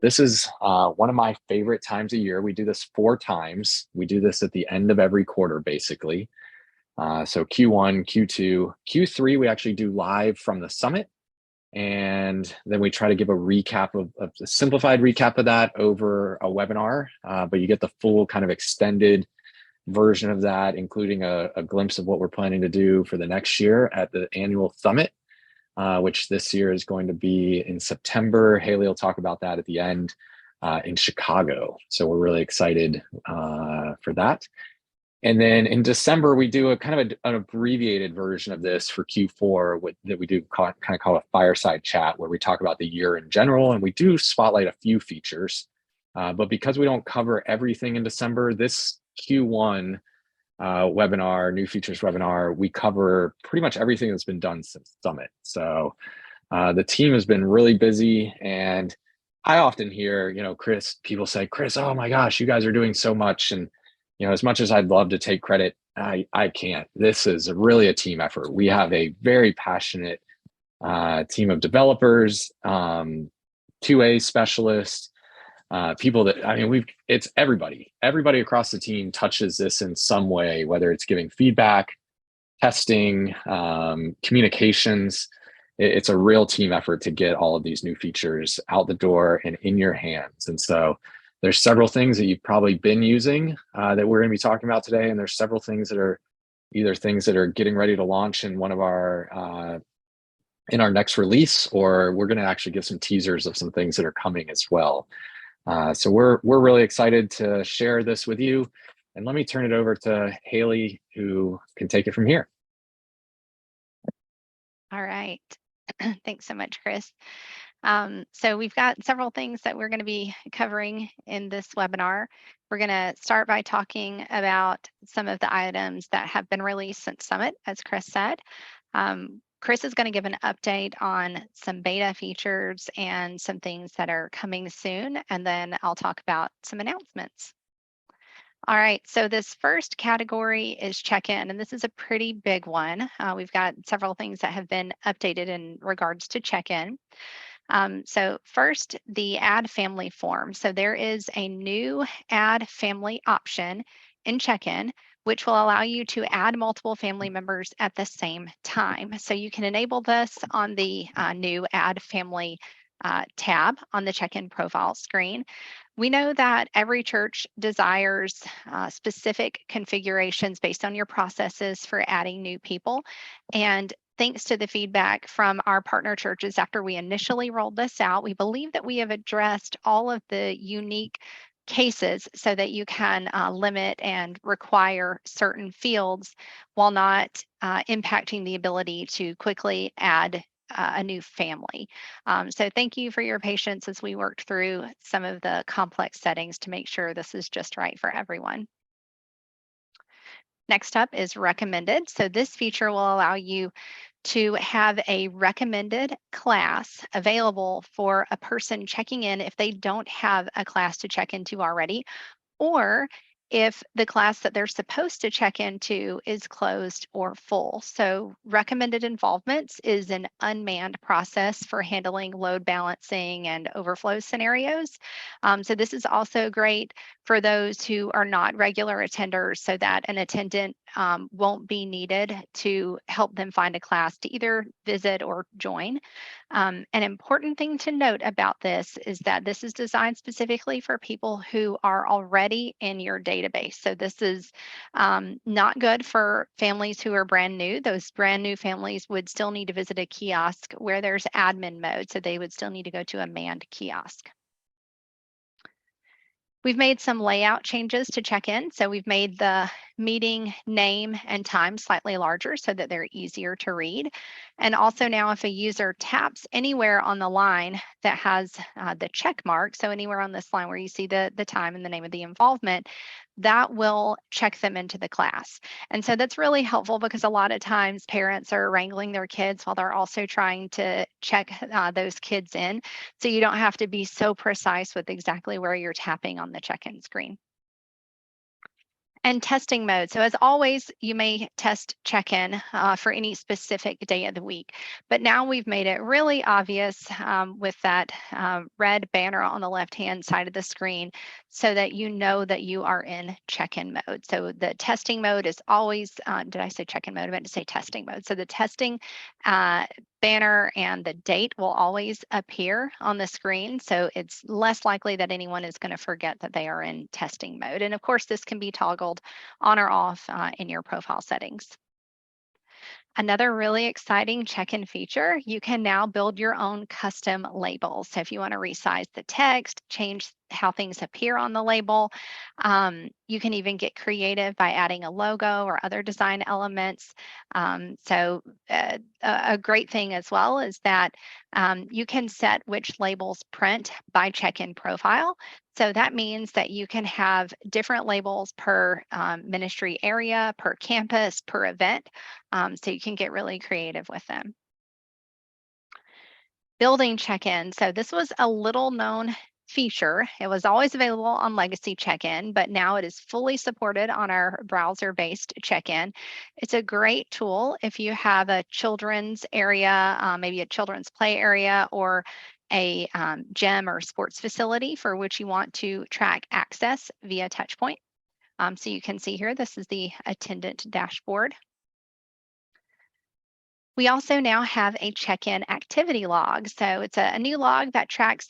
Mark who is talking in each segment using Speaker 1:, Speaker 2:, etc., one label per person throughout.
Speaker 1: This is one of my favorite times of year. We do this 4 times. We do this at the end of every quarter, basically. So Q1, Q2, Q3, we actually do live from the summit. And then we try to give a recap of a simplified recap of that over a webinar, but you get the full kind of extended version of that, including a glimpse of what we're planning to do for the next year at the annual summit, which this year is going to be in September. Haley will talk about that at the end in Chicago. So we're really excited for that. And then in December, we do a kind of an abbreviated version of this for Q4 that we do kind of call a fireside chat, where we talk about the year in general, and we do spotlight a few features. But because we don't cover everything in December, this Q1 webinar, new features webinar, we cover pretty much everything that's been done since Summit. So the team has been really busy, and I often hear, Chris, people say, Chris, oh my gosh, you guys are doing so much. And as much as I'd love to take credit, I can't. This is really a team effort. We have a very passionate team of developers, QA specialists, people that, it's everybody. Everybody across the team touches this in some way, whether it's giving feedback, testing, communications. It's a real team effort to get all of these new features out the door and in your hands. And so there's several things that you've probably been using that we're going to be talking about today. And there's several things that are either things that are getting ready to launch in one of our in our next release, or we're going to actually give some teasers of some things that are coming as well. So we're really excited to share this with you. And let me turn it over to Haley, who can take it from here.
Speaker 2: All right. Thanks so much, Chris. So we've got several things that we're going to be covering in this webinar. We're going to start by talking about some of the items that have been released since Summit, as Chris said. Chris is going to give an update on some beta features and some things that are coming soon, and then I'll talk about some announcements. All right, so this first category is check-in, and this is a pretty big one. We've got several things that have been updated in regards to check-in. So first, the add family form. So there is a new add family option in check-in, which will allow you to add multiple family members at the same time. So you can enable this on the new add family tab on the check-in profile screen. We know that every church desires specific configurations based on your processes for adding new people. And thanks to the feedback from our partner churches after we initially rolled this out, we believe that we have addressed all of the unique cases so that you can limit and require certain fields while not impacting the ability to quickly add a new family. So thank you for your patience as we worked through some of the complex settings to make sure this is just right for everyone. Next up is recommended. So this feature will allow you to have a recommended class available for a person checking in if they don't have a class to check into already, or if the class that they're supposed to check into is closed or full. So recommended involvements is an unmanned process for handling load balancing and overflow scenarios. So this is also great for those who are not regular attenders, so that an attendant won't be needed to help them find a class to either visit or join. An important thing to note about this is that this is designed specifically for people who are already in your database. So this is not good for families who are brand new. Those brand new families would still need to visit a kiosk where there's admin mode. So they would still need to go to a manned kiosk. We've made some layout changes to check in. So we've made the meeting name and time slightly larger so that they're easier to read. And also now if a user taps anywhere on the line that has the check mark, so anywhere on this line where you see the time and the name of the involvement, that will check them into the class. And so that's really helpful because a lot of times parents are wrangling their kids while they're also trying to check those kids in. So you don't have to be so precise with exactly where you're tapping on the check-in screen. And testing mode. So as always, you may test check-in for any specific day of the week. But now we've made it really obvious with that red banner on the left-hand side of the screen so that you know that you are in check-in mode. So the testing mode is always, did I say check-in mode? I meant to say testing mode. So the testing banner and the date will always appear on the screen. So it's less likely that anyone is going to forget that they are in testing mode. And of course, this can be toggled on or off in your profile settings. Another really exciting check-in feature, you can now build your own custom labels. So if you want to resize the text, change how things appear on the label, you can even get creative by adding a logo or other design elements. A great thing as well is that you can set which labels print by check-in profile. So that means that you can have different labels per ministry area, per campus, per event. So you can get really creative with them. Building check-in. So this was a little known feature. It was always available on Legacy Check-in, but now it is fully supported on our browser-based check-in. It's a great tool if you have a children's area, maybe a children's play area, or a gym or sports facility for which you want to track access via TouchPoint. So you can see here, this is the attendant dashboard. We also now have a check-in activity log. So it's a new log that tracks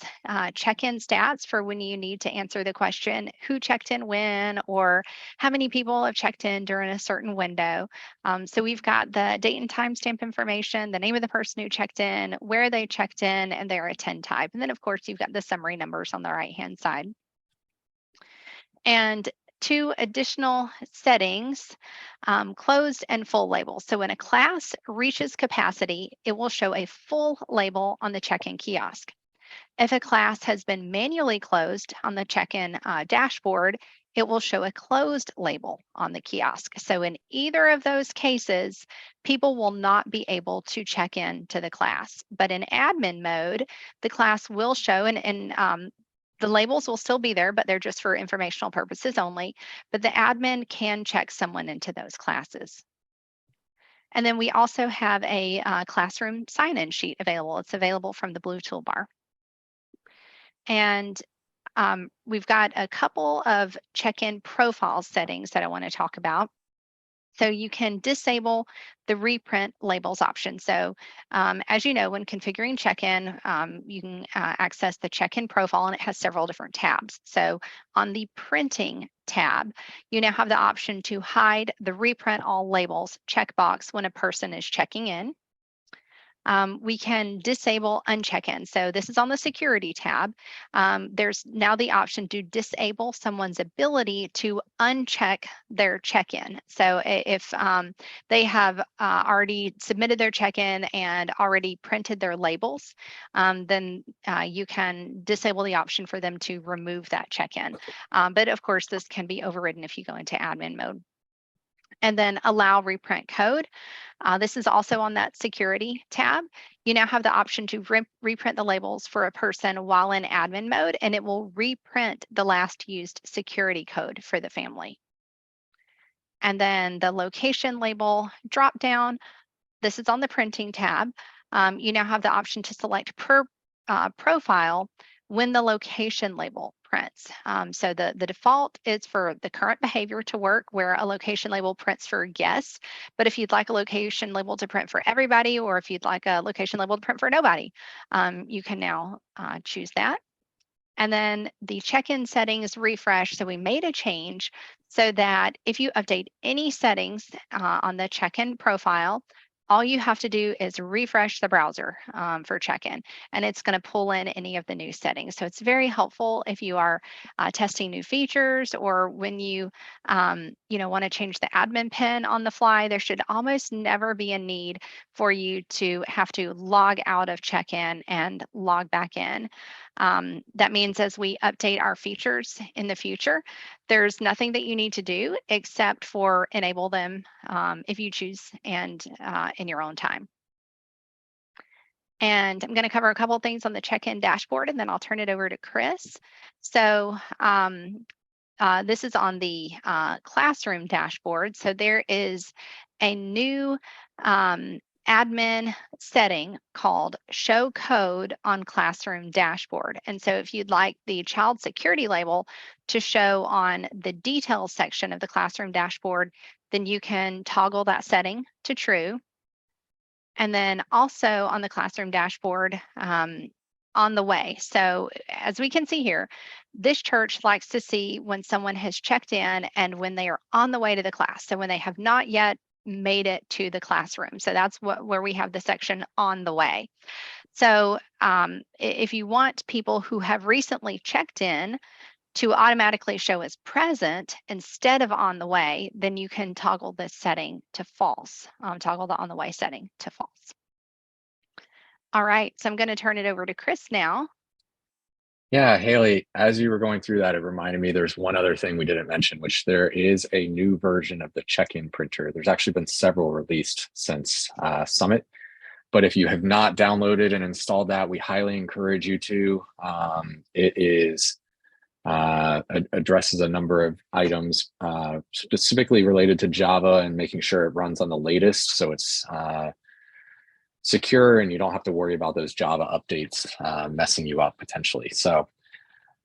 Speaker 2: check-in stats for when you need to answer the question, who checked in when, or how many people have checked in during a certain window. So we've got the date and time stamp information, the name of the person who checked in, where they checked in, and their attend type. And then of course, you've got the summary numbers on the right-hand side. And two additional settings, closed and full labels. So when a class reaches capacity, it will show a full label on the check-in kiosk. If a class has been manually closed on the check-in dashboard, it will show a closed label on the kiosk. So in either of those cases, people will not be able to check in to the class. But in admin mode, the class will show, and the labels will still be there, but they're just for informational purposes only. But the admin can check someone into those classes. And then we also have a classroom sign-in sheet available. It's available from the blue toolbar. And we've got a couple of check-in profile settings that I want to talk about. So you can disable the reprint labels option. So as you know, when configuring check-in, you can access the check-in profile, and it has several different tabs. So on the printing tab, you now have the option to hide the reprint all labels checkbox when a person is checking in. We can disable uncheck-in. So this is on the security tab. There's now the option to disable someone's ability to uncheck their check-in. So if they have already submitted their check-in and already printed their labels, then you can disable the option for them to remove that check-in. But of course, this can be overridden if you go into admin mode. And then allow reprint code. This is also on that security tab. You now have the option to reprint the labels for a person while in admin mode, and it will reprint the last used security code for the family. And then the location label dropdown. This is on the printing tab. You now have the option to select per profile when the location label prints. So the default is for the current behavior to work, where a location label prints for guests. But if you'd like a location label to print for everybody, or if you'd like a location label to print for nobody, you can now choose that. And then the check-in settings refresh. So we made a change so that if you update any settings on the check-in profile, all you have to do is refresh the browser for check-in, and it's going to pull in any of the new settings. So it's very helpful if you are testing new features, or when you want to change the admin pin on the fly. There should almost never be a need for you to have to log out of check-in and log back in. That means as we update our features in the future, there's nothing that you need to do except for enable them if you choose, and in your own time. And I'm going to cover a couple of things on the check-in dashboard, and then I'll turn it over to Chris. So this is on the classroom dashboard. So there is a new admin setting called Show Code on Classroom Dashboard. And so if you'd like the child security label to show on the details section of the classroom dashboard, then you can toggle that setting to true. And then also on the classroom dashboard, on the way. So as we can see here, this church likes to see when someone has checked in and when they are on the way to the class. So when they have not yet made it to the classroom. So that's where we have the section on the way. So if you want people who have recently checked in to automatically show as present instead of on the way, then you can toggle this setting to false, toggle the on the way setting to false. All right, so I'm going to turn it over to Chris now.
Speaker 1: Yeah, Haley, as you were going through that, it reminded me there's one other thing we didn't mention, which there is a new version of the check-in printer. There's actually been several released since Summit, but if you have not downloaded and installed that, we highly encourage you to. It is addresses a number of items specifically related to Java and making sure it runs on the latest, so it's secure and you don't have to worry about those Java updates messing you up potentially. So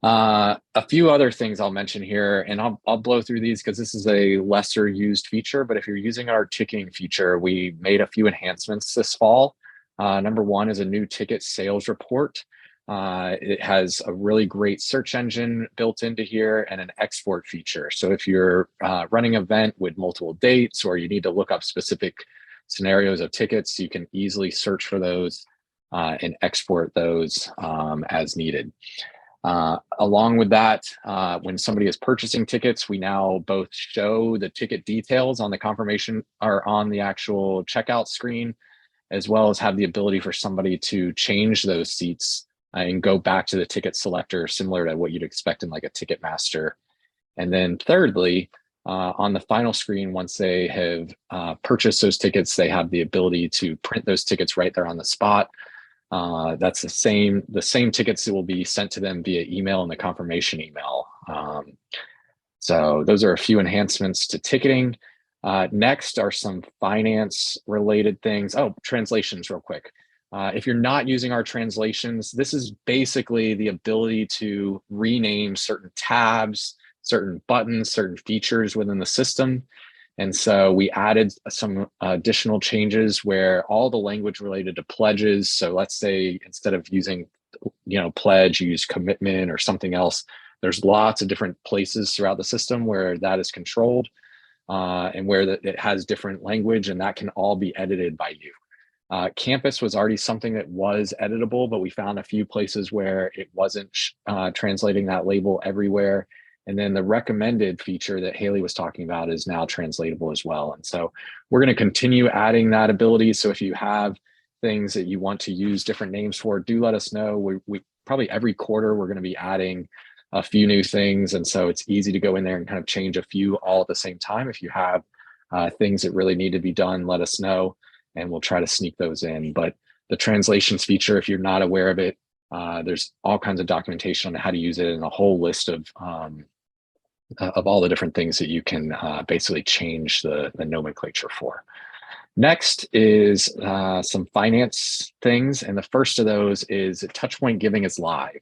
Speaker 1: a few other things I'll mention here, and I'll blow through these because this is a lesser used feature, but if you're using our ticketing feature, we made a few enhancements this fall. Number one is a new ticket sales report. It has a really great search engine built into here and an export feature. So if you're running an event with multiple dates or you need to look up specific scenarios of tickets, you can easily search for those and export those as needed. Along with that, when somebody is purchasing tickets, we now both show the ticket details on the confirmation or on the actual checkout screen, as well as have the ability for somebody to change those seats and go back to the ticket selector, similar to what you'd expect in like a Ticketmaster. And then thirdly, on the final screen, once they have purchased those tickets, they have the ability to print those tickets right there on the spot. That's the same tickets that will be sent to them via email in the confirmation email. So those are a few enhancements to ticketing. Next are some finance related things. Oh, translations real quick. If you're not using our translations, this is basically the ability to rename certain tabs, certain buttons, certain features within the system. And so we added some additional changes where all the language related to pledges. So let's say instead of using, pledge, you use commitment or something else. There's lots of different places throughout the system where that is controlled and where it has different language, and that can all be edited by you. Campus was already something that was editable, but we found a few places where it wasn't translating that label everywhere. And then the recommended feature that Haley was talking about is now translatable as well. And so we're going to continue adding that ability. So if you have things that you want to use different names for, do let us know. We probably every quarter, we're going to be adding a few new things. And so it's easy to go in there and kind of change a few all at the same time. If you have things that really need to be done, let us know, and we'll try to sneak those in. But the translations feature, if you're not aware of it, there's all kinds of documentation on how to use it and a whole list of all the different things that you can basically change the nomenclature for. Next is some finance things. And the first of those is TouchPoint Giving is live.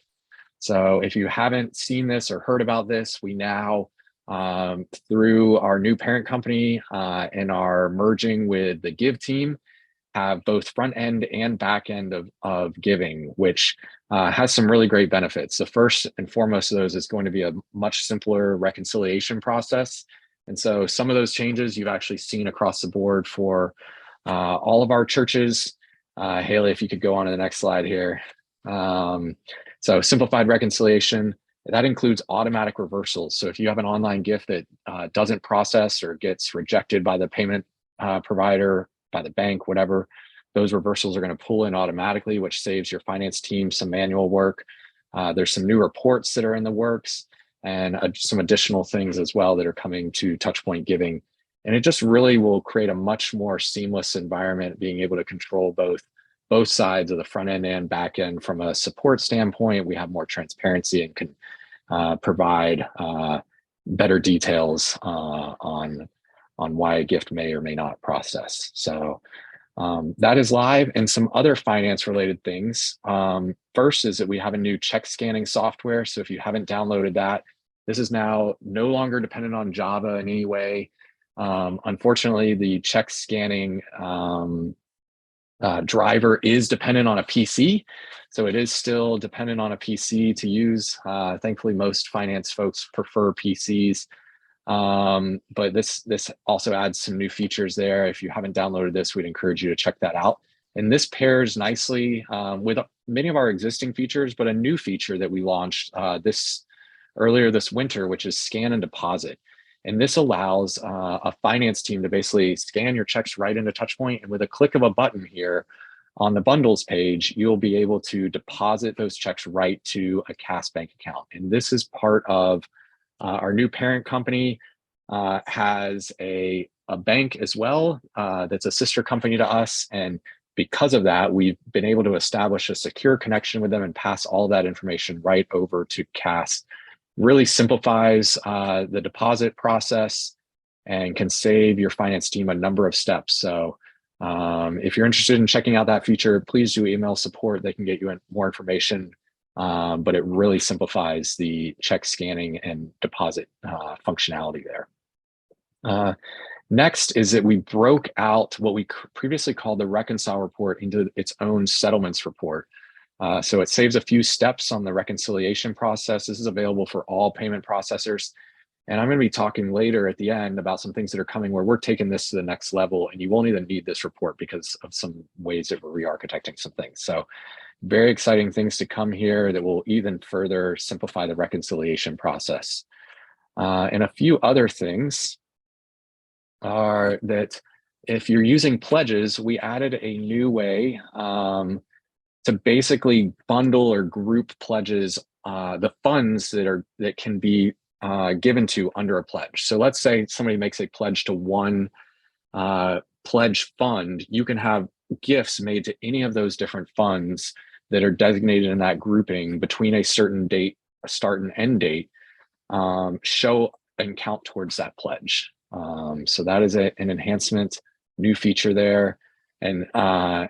Speaker 1: So if you haven't seen this or heard about this, we now, through our new parent company and our merging with the Give team, have both front end and back end of giving, which has some really great benefits. The first and foremost of those is going to be a much simpler reconciliation process. And so some of those changes you've actually seen across the board for all of our churches. Haley, if you could go on to the next slide here. So simplified reconciliation, that includes automatic reversals. So if you have an online gift that doesn't process or gets rejected by the payment provider, by the bank, whatever, those reversals are going to pull in automatically, which saves your finance team some manual work. There's some new reports that are in the works and some additional things as well that are coming to TouchPoint Giving. And it just really will create a much more seamless environment, being able to control both sides of the front end and back end. From a support standpoint, we have more transparency and can provide better details on why a gift may or may not process. So that is live. And some other finance related things. First is that we have a new check scanning software. So if you haven't downloaded that, this is now no longer dependent on Java in any way. Unfortunately, the check scanning driver is dependent on a PC. So it is still dependent on a PC to use. Thankfully, most finance folks prefer PCs. But this also adds some new features there. If you haven't downloaded this, we'd encourage you to check that out. And this pairs nicely with many of our existing features, but a new feature that we launched earlier this winter, which is scan and deposit. And this allows a finance team to basically scan your checks right into TouchPoint. And with a click of a button here on the bundles page, you'll be able to deposit those checks right to a Cass bank account. And this is part of our new parent company has a bank as well that's a sister company to us. And because of that, we've been able to establish a secure connection with them and pass all that information right over to Cass. Really simplifies the deposit process and can save your finance team a number of steps. So if you're interested in checking out that feature, please do email support. They can get you more information. But it really simplifies the check scanning and deposit functionality there. Next is that we broke out what we previously called the reconcile report into its own settlements report. So it saves a few steps on the reconciliation process. This is available for all payment processors. And I'm going to be talking later at the end about some things that are coming where we're taking this to the next level, and you won't even need this report because of some ways that we're re-architecting some things. So very exciting things to come here that will even further simplify the reconciliation process. And a few other things are that if you're using pledges, we added a new way to basically bundle or group pledges, the funds that can be given to under a pledge. So let's say somebody makes a pledge to one pledge fund. You can have gifts made to any of those different funds that are designated in that grouping between a certain date, a start and end date, show and count towards that pledge. So that is an enhancement, new feature there. And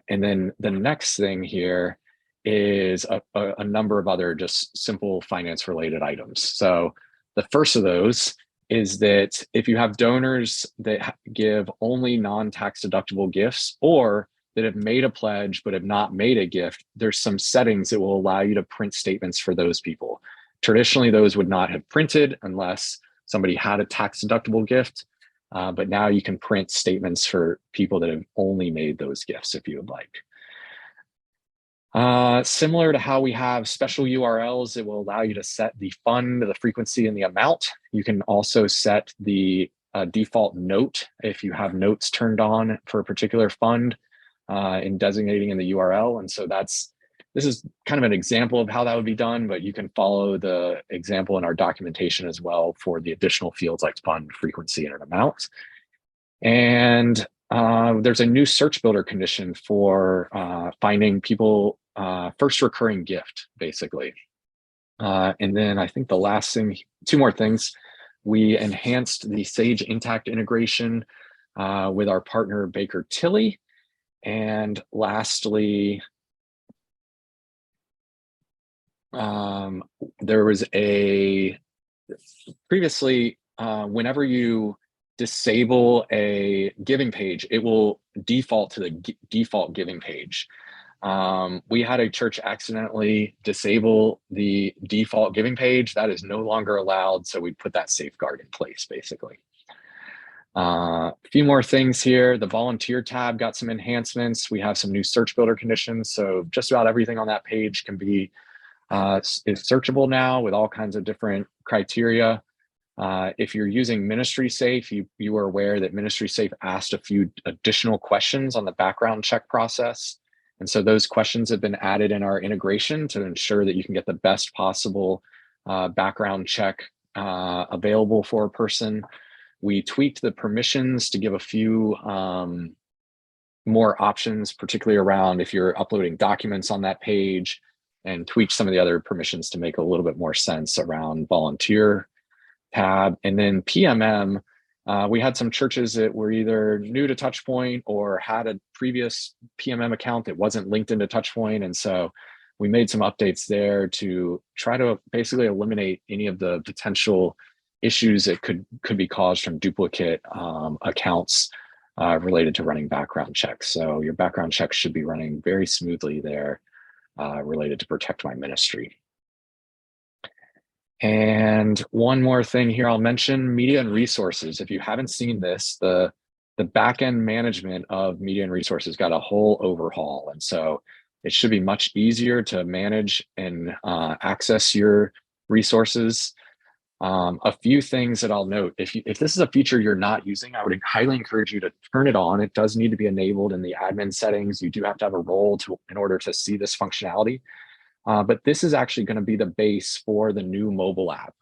Speaker 1: then the next thing here is a number of other just simple finance related items. So the first of those is that if you have donors that give only non-tax deductible gifts, or that have made a pledge but have not made a gift, there's some settings that will allow you to print statements for those people. Traditionally, those would not have printed unless somebody had a tax deductible gift. But now you can print statements for people that have only made those gifts if you would like. Similar to how we have special URLs, it will allow you to set the fund, the frequency, and the amount. You can also set the default note if you have notes turned on for a particular fund in designating in the URL. And so this is kind of an example of how that would be done, but you can follow the example in our documentation as well for the additional fields like fund, frequency, and an amount. And there's a new search builder condition for finding people first recurring gift, basically. And then I think the last thing, two more things. We enhanced the Sage Intact integration with our partner Baker Tilly. And lastly, there was previously, whenever you disable a giving page, it will default to the default giving page. We had a church accidentally disable the default giving page. That is no longer allowed. So we put that safeguard in place, basically. A few more things here. The volunteer tab got some enhancements. We have some new search builder conditions. So just about everything on that page can be is searchable now with all kinds of different criteria. If you're using Ministry Safe, you are aware that Ministry Safe asked a few additional questions on the background check process. And so those questions have been added in our integration to ensure that you can get the best possible background check available for a person. We tweaked the permissions to give a few more options, particularly around if you're uploading documents on that page, and tweak some of the other permissions to make a little bit more sense around volunteer tab. And then PMM, we had some churches that were either new to TouchPoint or had a previous PMM account that wasn't linked into TouchPoint. And so we made some updates there to try to basically eliminate any of the potential issues that could be caused from duplicate accounts related to running background checks. So your background checks should be running very smoothly there related to Protect My Ministry. And one more thing here I'll mention, media and resources. If you haven't seen this, the back-end management of media and resources got a whole overhaul. And so it should be much easier to manage and access your resources. A few things that I'll note, if this is a feature you're not using, I would highly encourage you to turn it on. It does need to be enabled in the admin settings. You do have to have a role in order to see this functionality. But this is actually going to be the base for the new mobile app.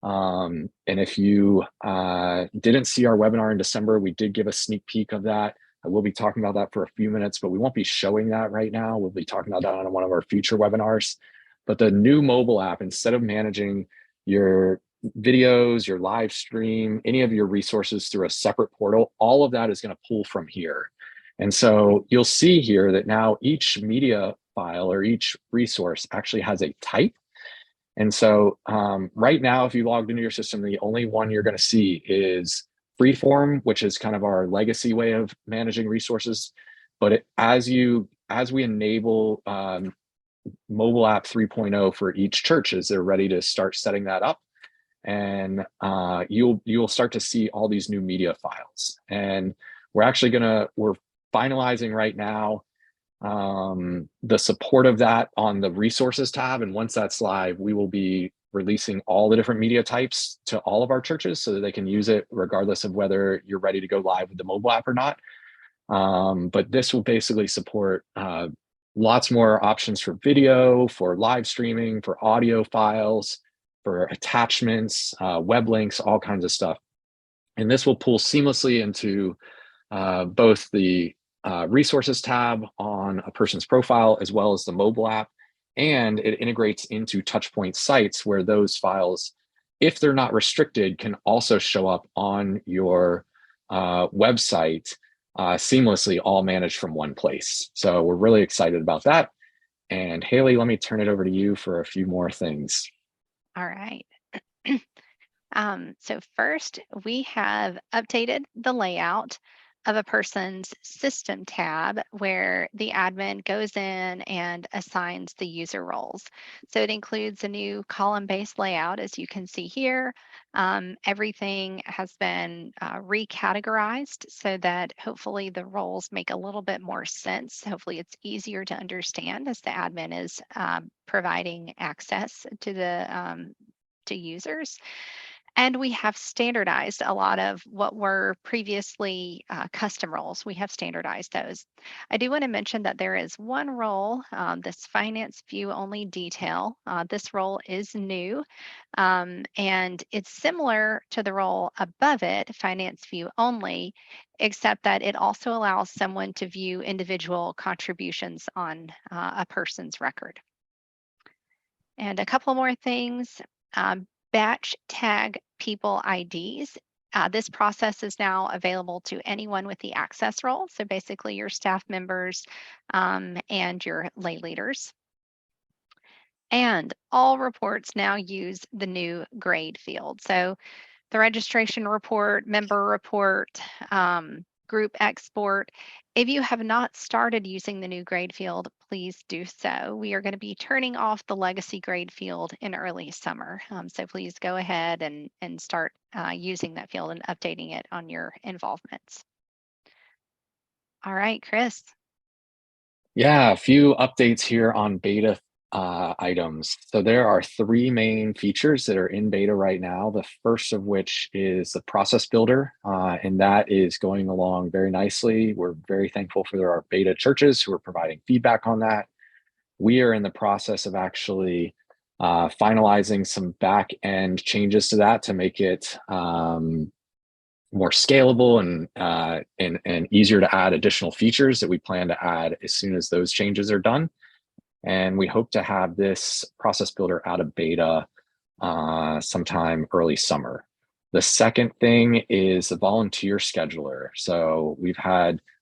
Speaker 1: And if you didn't see our webinar in December, we did give a sneak peek of that. I will be talking about that for a few minutes, but we won't be showing that right now. We'll be talking about that on one of our future webinars. But the new mobile app, instead of managing your videos, your live stream, any of your resources through a separate portal, all of that is going to pull from here. And so you'll see here that now each media file or each resource actually has a type. And so right now, if you logged into your system, the only one you're going to see is Freeform, which is kind of our legacy way of managing resources. But as we enable mobile app 3.0 for each church, as they're ready to start setting that up, and you'll start to see all these new media files. And we're finalizing right now the support of that on the resources tab. And once that's live, we will be releasing all the different media types to all of our churches so that they can use it regardless of whether you're ready to go live with the mobile app or not. But this will basically support lots more options for video, for live streaming, for audio files, for attachments, web links, all kinds of stuff. And this will pull seamlessly into both the resources tab on a person's profile, as well as the mobile app. And it integrates into TouchPoint sites where those files, if they're not restricted, can also show up on your website seamlessly, all managed from one place. So we're really excited about that. And Haley, let me turn it over to you for a few more things.
Speaker 2: All right. So first, we have updated the layout of a person's system tab where the admin goes in and assigns the user roles. So it includes a new column-based layout, as you can see here. Everything has been recategorized so that hopefully the roles make a little bit more sense. Hopefully it's easier to understand as the admin is providing access to the to users. And we have standardized a lot of what were previously custom roles. We have standardized those. I do want to mention that there is one role, this finance view only detail. This role is new and it's similar to the role above it, finance view only, except that it also allows someone to view individual contributions on a person's record. And a couple more things. Batch tag people IDs. This process is now available to anyone with the access role. So basically your staff members and your lay leaders. And all reports now use the new grade field. So the registration report, member report, group export. If you have not started using the new grade field, please do so. We are going to be turning off the legacy grade field in early summer. So please go ahead and start using that field and updating it on your involvements. All right, Chris.
Speaker 1: Yeah, a few updates here on beta items. So there are three main features that are in beta right now. The first of which is the process builder, and that is going along very nicely. We're very thankful for our beta churches who are providing feedback on that. We are in the process of actually finalizing some back end changes to that to make it more scalable and easier to add additional features that we plan to add as soon as those changes are done. And we hope to have this process builder out of beta sometime early summer. The second thing is the volunteer scheduler. So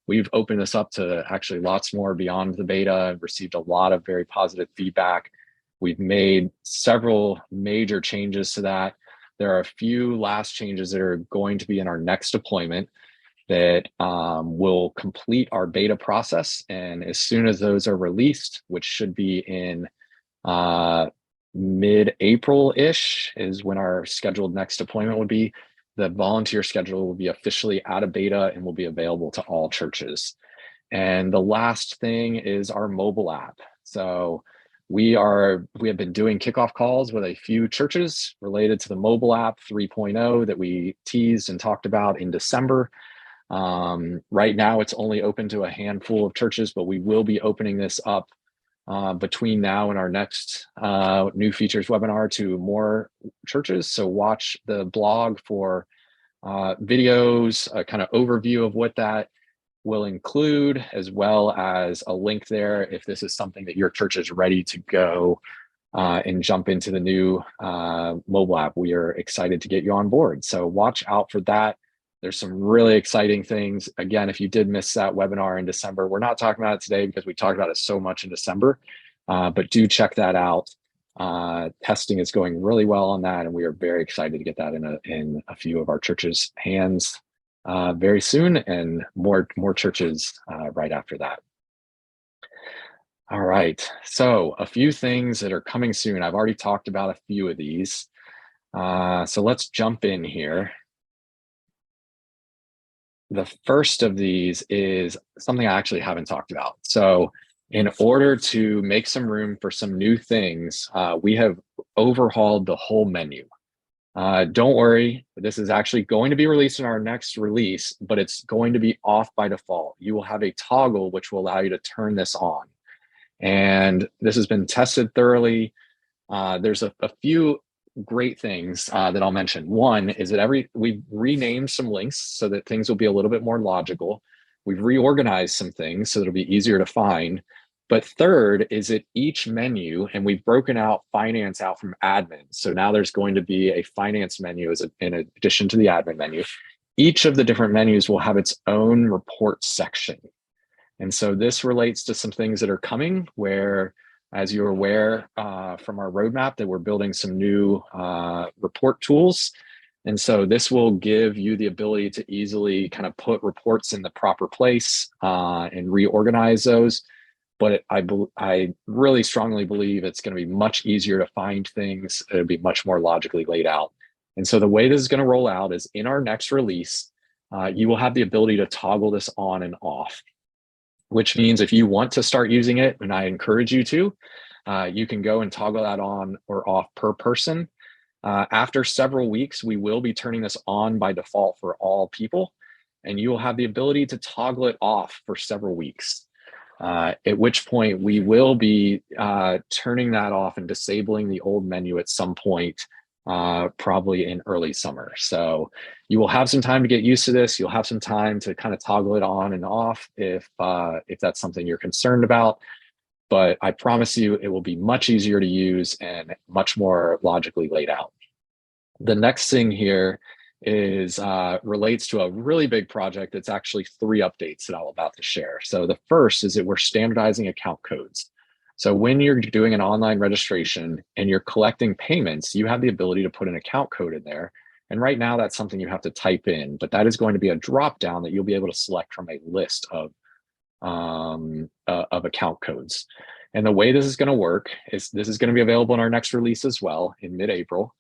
Speaker 1: we've opened this up to actually lots more beyond the beta, received a lot of very positive feedback. We've made several major changes to that. There are a few last changes that are going to be in our next deployment that will complete our beta process. And as soon as those are released, which should be in mid-April-ish is when our scheduled next deployment would be, the volunteer schedule will be officially out of beta and will be available to all churches. And the last thing is our mobile app. So we have been doing kickoff calls with a few churches related to the mobile app 3.0 that we teased and talked about in December. Right now, it's only open to a handful of churches, but we will be opening this up between now and our next new features webinar to more churches. So watch the blog for videos, a kind of overview of what that will include, as well as a link there if this is something that your church is ready to go and jump into the new mobile app. We are excited to get you on board. So watch out for that. There's some really exciting things. Again, if you did miss that webinar in December, we're not talking about it today because we talked about it so much in December, but do check that out. Testing is going really well on that, and we are very excited to get that in a few of our churches' hands very soon, and more churches right after that. All right, so a few things that are coming soon. I've already talked about a few of these. So let's jump in here. The first of these is something I actually haven't talked about. So in order to make some room for some new things, we have overhauled the whole menu. Don't worry, this is actually going to be released in our next release, but it's going to be off by default. You will have a toggle which will allow you to turn this on. And this has been tested thoroughly. There's a few great things that I'll mention. One is that we've renamed some links so that things will be a little bit more logical. We've reorganized some things so that it'll be easier to find. But third is that each menu, and we've broken out finance out from admin. So now there's going to be a finance menu in addition to the admin menu. Each of the different menus will have its own report section. And so this relates to some things that are coming where, as you're aware from our roadmap, that we're building some new report tools. And so this will give you the ability to easily kind of put reports in the proper place and reorganize those. But I really strongly believe it's going to be much easier to find things. It'll be much more logically laid out. And so the way this is going to roll out is in our next release, you will have the ability to toggle this on and off, which means if you want to start using it, and I encourage you to, you can go and toggle that on or off per person. After several weeks, we will be turning this on by default for all people, and you will have the ability to toggle it off for several weeks. At which point we will be turning that off and disabling the old menu at some point, probably in early summer. So you will have some time to get used to this. You'll have some time to kind of toggle it on and off if that's something you're concerned about. But I promise you, it will be much easier to use and much more logically laid out. The next thing here is relates to a really big project. It's actually 3 updates that I'm about to share. So the first is that we're standardizing account codes. So when you're doing an online registration and you're collecting payments, you have the ability to put an account code in there. And right now that's something you have to type in, but that is going to be a drop down that you'll be able to select from a list of account codes. And the way this is going to work is this is going to be available in our next release as well in mid-April.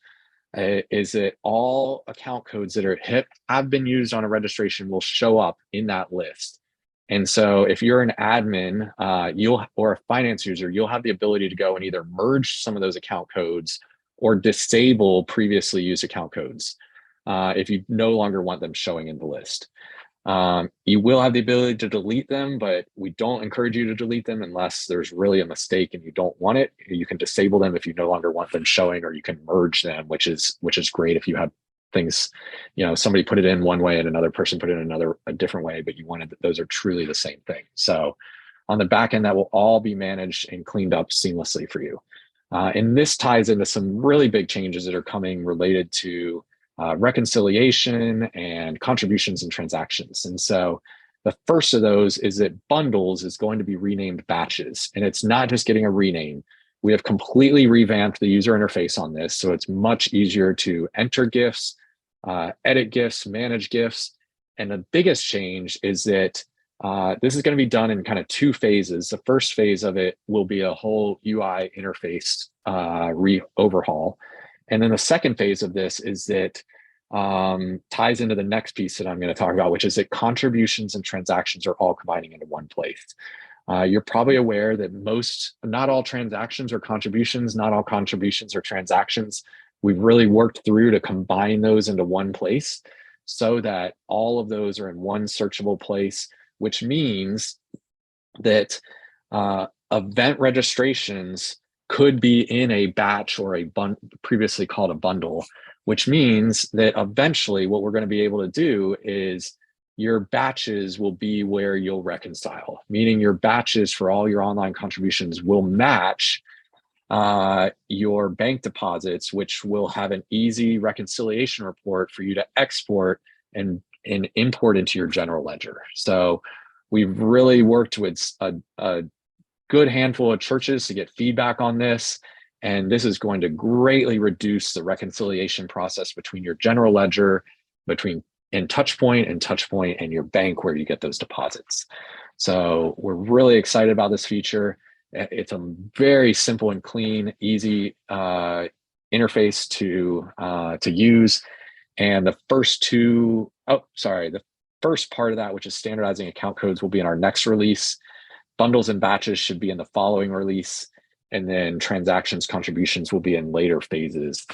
Speaker 1: Is that all account codes that have been used on a registration will show up in that list. And so if you're an admin or a finance user, you'll have the ability to go and either merge some of those account codes or disable previously used account codes if you no longer want them showing in the list. You will have the ability to delete them, but we don't encourage you to delete them unless there's really a mistake and you don't want it. You can disable them if you no longer want them showing, or you can merge them, which is great if you have things, somebody put it in one way and another person put it in a different way, but you wanted those are truly the same thing. So on the back end, that will all be managed and cleaned up seamlessly for you. And this ties into some really big changes that are coming related to reconciliation and contributions and transactions. And so the first of those is that bundles is going to be renamed batches. And it's not just getting a rename. We have completely revamped the user interface on this. So it's much easier to enter gifts, edit gifts, manage gifts. And the biggest change is that this is going to be done in kind of two phases. The first phase of it will be a whole UI interface overhaul. And then the second phase of this is that ties into the next piece that I'm going to talk about, which is that contributions and transactions are all combining into one place. You're probably aware that not all transactions are contributions, not all contributions are transactions. We've really worked through to combine those into one place so that all of those are in one searchable place, which means that event registrations could be in a batch or previously called a bundle, which means that eventually what we're going to be able to do is your batches will be where you'll reconcile, meaning your batches for all your online contributions will match your bank deposits, which will have an easy reconciliation report for you to export and import into your general ledger. So we've really worked with a good handful of churches to get feedback on this. And this is going to greatly reduce the reconciliation process between your general ledger, in TouchPoint and your bank where you get those deposits. So we're really excited about this feature. It's a very simple and clean, easy interface to use. And the first part of that, which is standardizing account codes, will be in our next release. Bundles and batches should be in the following release. And then transactions, contributions will be in later phases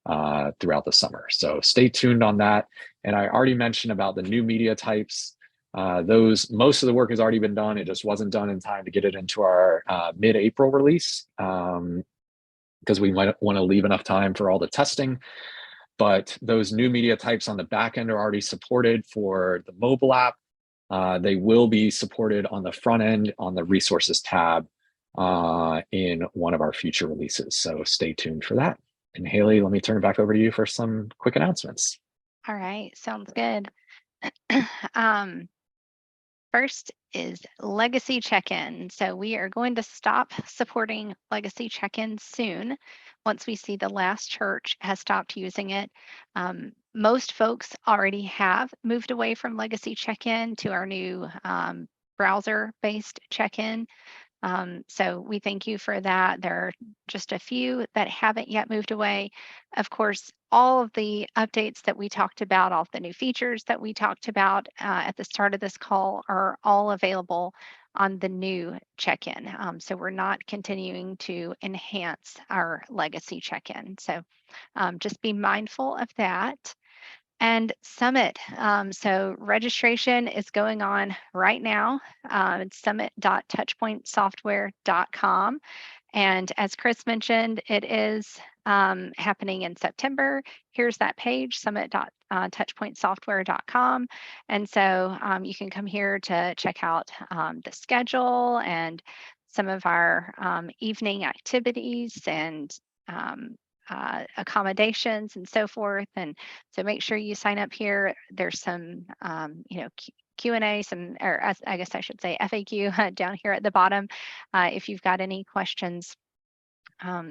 Speaker 1: throughout the summer. So stay tuned on that. And I already mentioned about the new media types. Most of the work has already been done. It just wasn't done in time to get it into our mid-April release because we might want to leave enough time for all the testing. But those new media types on the back end are already supported for the mobile app. They will be supported on the front end on the resources tab in one of our future releases. So stay tuned for that. And Haley, let me turn it back over to you for some quick announcements.
Speaker 2: All right, sounds good. First is legacy check-in. So we are going to stop supporting legacy check-in soon once we see the last church has stopped using it. Most folks already have moved away from legacy check-in to our new browser-based check-in. So we thank you for that. There are just a few that haven't yet moved away. Of course, all of the updates that we talked about, all of the new features that we talked about at the start of this call are all available on the new check-in. So we're not continuing to enhance our legacy check-in. So just be mindful of that. And Summit. So registration is going on right now. It's summit.touchpointsoftware.com. And as Chris mentioned, it is happening in September. Here's that page, summit.touchpointsoftware.com. And so you can come here to check out the schedule and some of our evening activities and accommodations and so forth. And so make sure you sign up here. There's some, Q&A, I guess I should say FAQ down here at the bottom. If you've got any questions,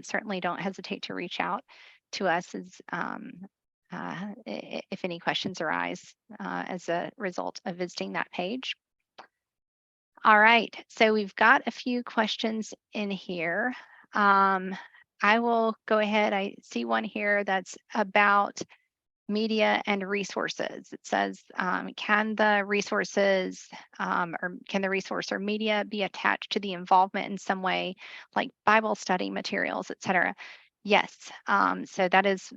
Speaker 2: certainly don't hesitate to reach out to us if any questions arise as a result of visiting that page. All right, so we've got a few questions in here. I will go ahead. I see one here that's about media and resources. It says, can the resource or media be attached to the involvement in some way, like Bible study materials, etc.? Yes. So that is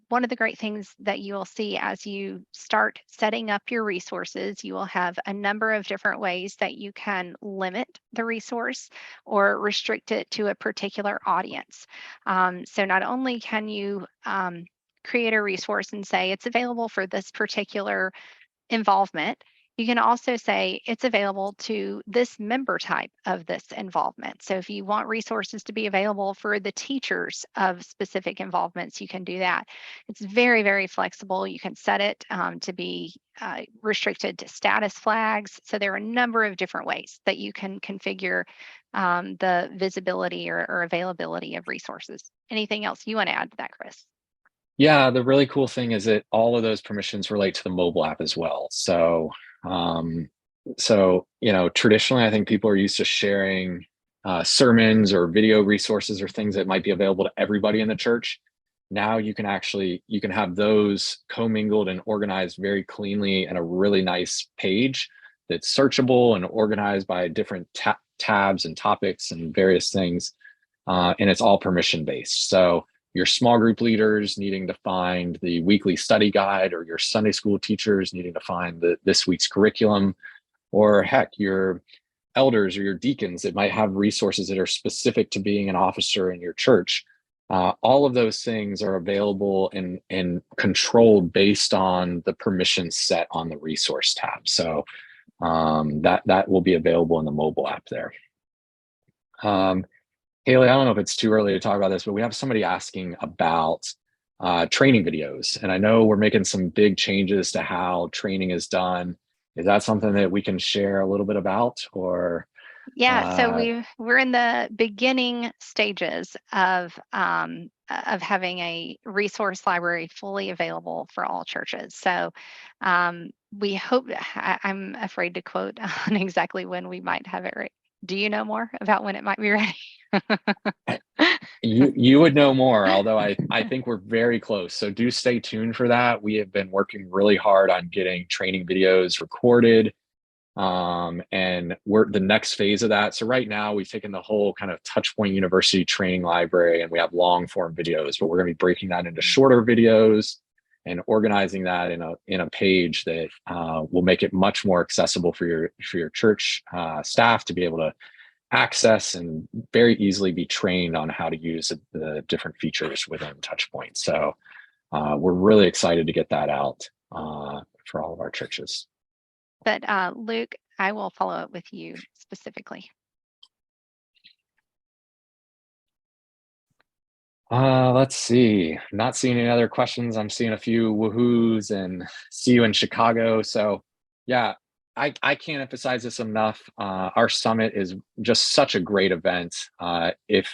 Speaker 2: one of the great things that you will see as you start setting up your resources. You will have a number of different ways that you can limit the resource or restrict it to a particular audience. So not only can you create a resource and say it's available for this particular involvement, You can also say it's available to this member type of this involvement. So if you want resources to be available for the teachers of specific involvements, you can do that. It's very, very flexible. You can set it to be restricted to status flags. So there are a number of different ways that you can configure the visibility or availability of resources. Anything else you want to add to that, Chris?
Speaker 1: Yeah, the really cool thing is that all of those permissions relate to the mobile app as well. Um, traditionally, I think people are used to sharing sermons or video resources or things that might be available to everybody in the church. Now you can have those commingled and organized very cleanly in a really nice page that's searchable and organized by different tabs and topics and various things. And it's all permission based. So your small group leaders needing to find the weekly study guide, or your Sunday school teachers needing to find this week's curriculum, or heck, your elders or your deacons that might have resources that are specific to being an officer in your church. All of those things are available and controlled based on the permissions set on the resource tab. So that will be available in the mobile app there. Haley, I don't know if it's too early to talk about this, but we have somebody asking about training videos. And I know we're making some big changes to how training is done. Is that something that we can share a little bit about, or?
Speaker 2: Yeah, so we're in the beginning stages of having a resource library fully available for all churches. So we hope, I'm afraid to quote on exactly when we might have it ready. Do you know more about when it might be ready?
Speaker 1: You would know more, although I think we're very close. So do stay tuned for that. We have been working really hard on getting training videos recorded. And we're the next phase of that. So right now we've taken the whole kind of TouchPoint University training library, and we have long form videos, but we're going to be breaking that into shorter videos and organizing that in a page that will make it much more accessible for your church staff to be able to access and very easily be trained on how to use the different features within TouchPoint. So we're really excited to get that out for all of our churches.
Speaker 2: But Luke, I will follow up with you specifically.
Speaker 1: Let's see. Not seeing any other questions. I'm seeing a few woohoos and see you in Chicago. So yeah, I can't emphasize this enough. Our summit is just such a great event. If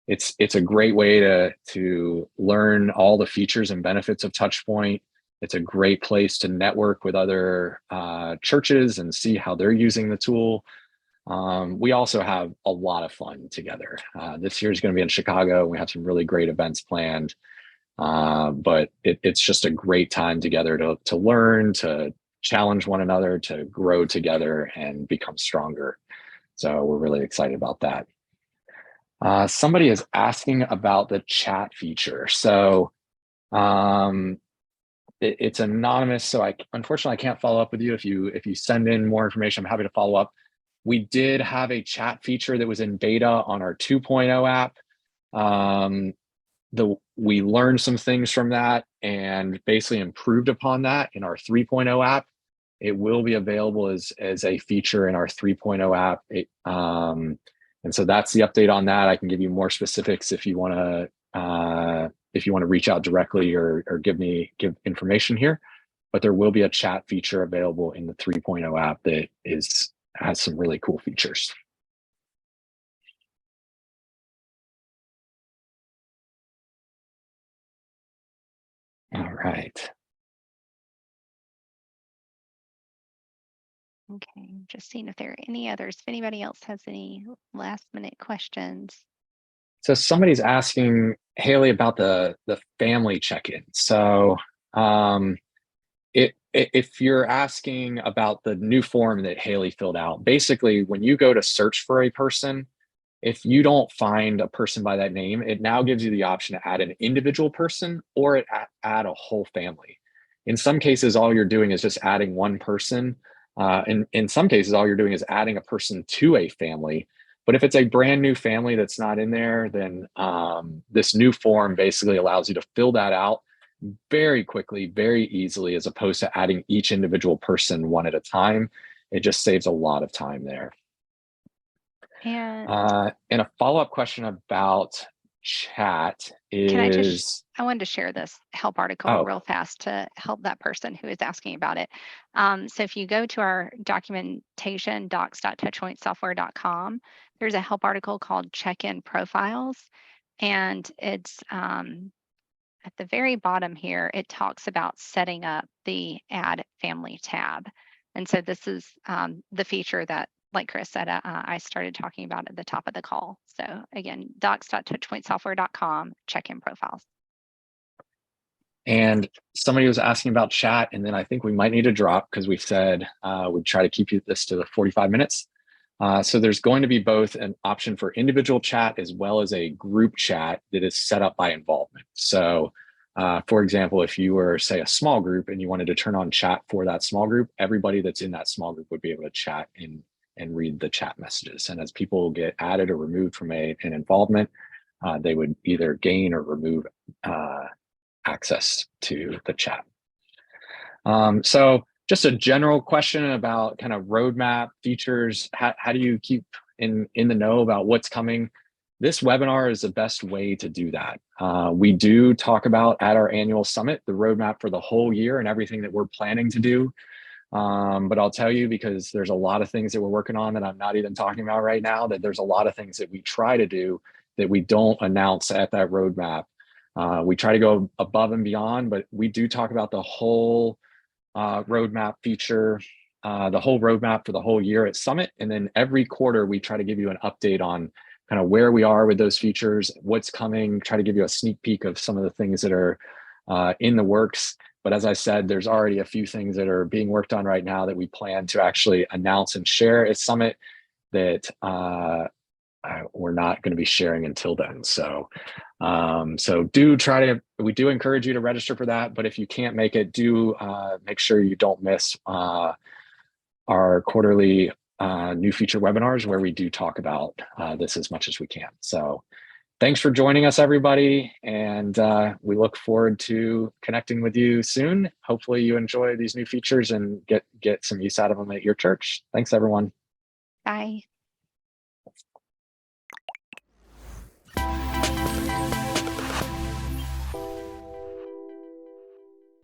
Speaker 1: it's a great way to learn all the features and benefits of TouchPoint. It's a great place to network with other churches and see how they're using the tool. We also have a lot of fun together. This year is going to be in Chicago. We have some really great events planned, but it's just a great time together to learn, to challenge one another, to grow together and become stronger. So we're really excited about that. Somebody is asking about the chat feature. So it's anonymous, so unfortunately I can't follow up with you. If you send in more information, I'm happy to follow up. We did have a chat feature that was in beta on our 2.0 app. We learned some things from that and basically improved upon that in our 3.0 app. It will be available as a feature in our 3.0 app. And so that's the update on that. I can give you more specifics if you want to reach out directly or give information here. But there will be a chat feature available in the 3.0 app that has some really cool features. All right.
Speaker 2: Okay, just seeing if there are any others. If anybody else has any last minute questions.
Speaker 1: So somebody's asking Haley about the family check-in. So if you're asking about the new form that Haley filled out, basically when you go to search for a person, if you don't find a person by that name, it now gives you the option to add an individual person or add a whole family. In some cases, all you're doing is just adding one person. In some cases, all you're doing is adding a person to a family. But if it's a brand new family that's not in there, then this new form basically allows you to fill that out very quickly, very easily, as opposed to adding each individual person one at a time. It just saves a lot of time there.
Speaker 2: And
Speaker 1: And a follow-up question about chat
Speaker 2: can I I wanted to share this help article
Speaker 1: oh,
Speaker 2: real fast to help that person who is asking about it. So if you go to our documentation, docs.touchpointsoftware.com, there's a help article called Check-in Profiles. And it's at the very bottom here, it talks about setting up the Add Family tab. And so this is the feature that, like Chris said, I started talking about at the top of the call. So again, docs.touchpointsoftware.com, check-in profiles.
Speaker 1: and somebody was asking about chat, and then I think we might need to drop because we said we'd try to keep this to the 45 minutes. So there's going to be both an option for individual chat as well as a group chat that is set up by involvement. So for example, if you were, say, a small group and you wanted to turn on chat for that small group, everybody that's in that small group would be able to chat and read the chat messages. And as people get added or removed from an involvement, they would either gain or remove access to the chat. So just a general question about kind of roadmap features. How do you keep in the know about what's coming? This webinar is the best way to do that. We do talk about at our annual summit, the roadmap for the whole year and everything that we're planning to do. But I'll tell you, because there's a lot of things that we're working on that I'm not even talking about right now, that there's a lot of things that we try to do that we don't announce at that roadmap. We try to go above and beyond, but we do talk about the whole roadmap feature, the whole roadmap for the whole year at Summit. And then every quarter, we try to give you an update on kind of where we are with those features, what's coming, try to give you a sneak peek of some of the things that are in the works. But as I said, there's already a few things that are being worked on right now that we plan to actually announce and share at Summit that we're not going to be sharing until then. So we do encourage you to register for that, but if you can't make it, do make sure you don't miss our quarterly new feature webinars where we do talk about this as much as we can. So thanks for joining us, everybody. And we look forward to connecting with you soon. Hopefully you enjoy these new features and get some use out of them at your church. Thanks, everyone.
Speaker 2: Bye.